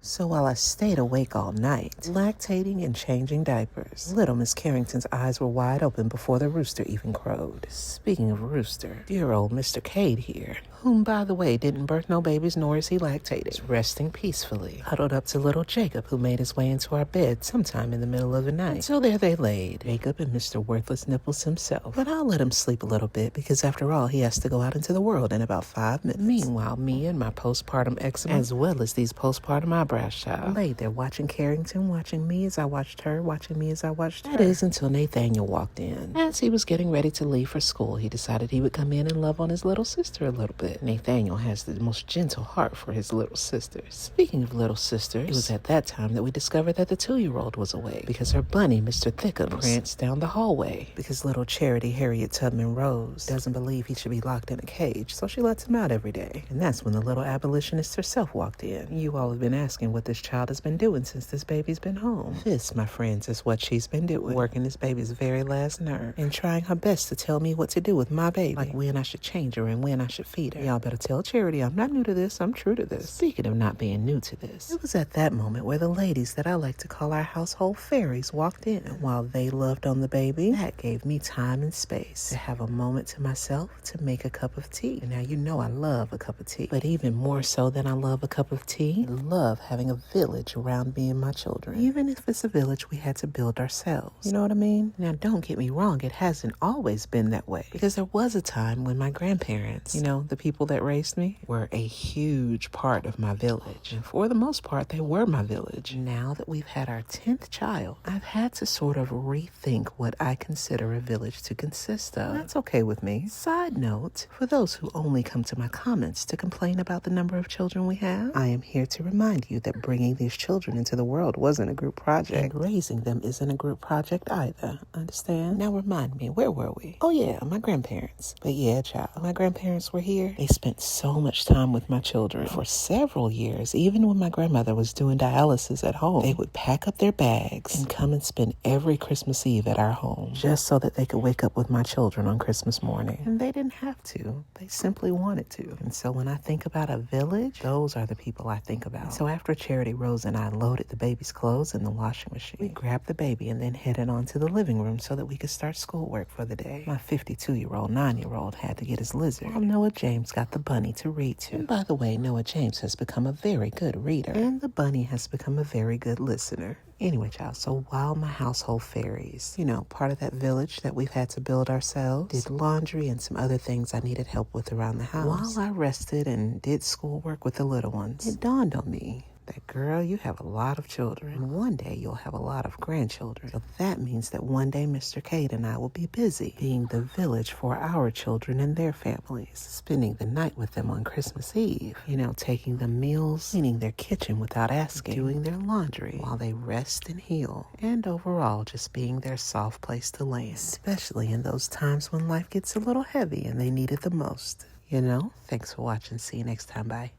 So while I stayed awake all night, lactating and changing diapers, little Miss Carrington's eyes were wide open before the rooster even crowed. Speaking of rooster, dear old Mr. Cade here, whom, by the way, didn't birth no babies nor is he lactated, is resting peacefully, huddled up to little Jacob, who made his way into our bed sometime in the middle of the night. And so there they laid, Jacob and Mr. Worthless Nipples himself. But I'll let him sleep a little bit, because after all, he has to go out into the world in about 5 minutes. Meanwhile, me and my postpartum eczema, as well as these postpartum eyebrows, child, laid there watching Carrington, watching me as I watched her, watching me as I watched her. That is until Nathaniel walked in. As he was getting ready to leave for school, he decided he would come in and love on his little sister a little bit. Nathaniel has the most gentle heart for his little sisters. Speaking of little sisters, it was at that time that we discovered that the 2-year-old was awake, because her bunny, Mr. Thickums, pranced down the hallway, because little Charity Harriet Tubman Rose doesn't believe he should be locked in a cage, so she lets him out every day. And that's when the little abolitionist herself walked in. You all have been asking what this child has been doing since this baby's been home. This, my friends, is what she's been doing, working this baby's very last nerve and trying her best to tell me what to do with my baby, like when I should change her and when I should feed her. Y'all better tell Charity I'm not new to this, I'm true to this. Speaking of not being new to this, it was at that moment where the ladies that I like to call our household fairies walked in. And while they loved on the baby, that gave me time and space to have a moment to myself to make a cup of tea. And now you know I love a cup of tea, but even more so than I love a cup of tea, I love having a village around me and my children, even if it's a village we had to build ourselves. You know what I mean? Now don't get me wrong, it hasn't always been that way, because there was a time when my grandparents, you know, the people that raised me, were a huge part of my village, and for the most part they were my village. Now that we've had our 10th child, I've had to sort of rethink what I consider a village to consist of. That's okay with me. Side note, for those who only come to my comments to complain about the number of children we have, I am here to remind you that bringing these children into the world wasn't a group project, and raising them isn't a group project either. Understand? Now remind me, where were we? Oh yeah, my grandparents. But yeah, child, my grandparents were here. They spent so much time with my children for several years. Even when my grandmother was doing dialysis at home, they would pack up their bags and come and spend every Christmas Eve at our home, just so that they could wake up with my children on Christmas morning. And they didn't have to. They simply wanted to. And so when I think about a village, those are the people I think about. So after Charity Rose and I loaded the baby's clothes in the washing machine, we grabbed the baby and then headed on to the living room so that we could start schoolwork for the day. My 52-year-old, 9-year-old had to get his lizard, while Noah James got the bunny to read to. And by the way, Noah James has become a very good reader, and the bunny has become a very good listener. Anyway, child, so while my household fairies, you know, part of that village that we've had to build ourselves, did laundry and some other things I needed help with around the house, while I rested and did schoolwork with the little ones, it dawned on me that, girl, you have a lot of children, and one day you'll have a lot of grandchildren. So that means that one day Mr. Cade and I will be busy being the village for our children and their families, spending the night with them on Christmas Eve, you know, taking them meals, cleaning their kitchen without asking, doing their laundry while they rest and heal, and overall just being their soft place to land, especially in those times when life gets a little heavy and they need it the most. You know? Thanks for watching. See you next time. Bye.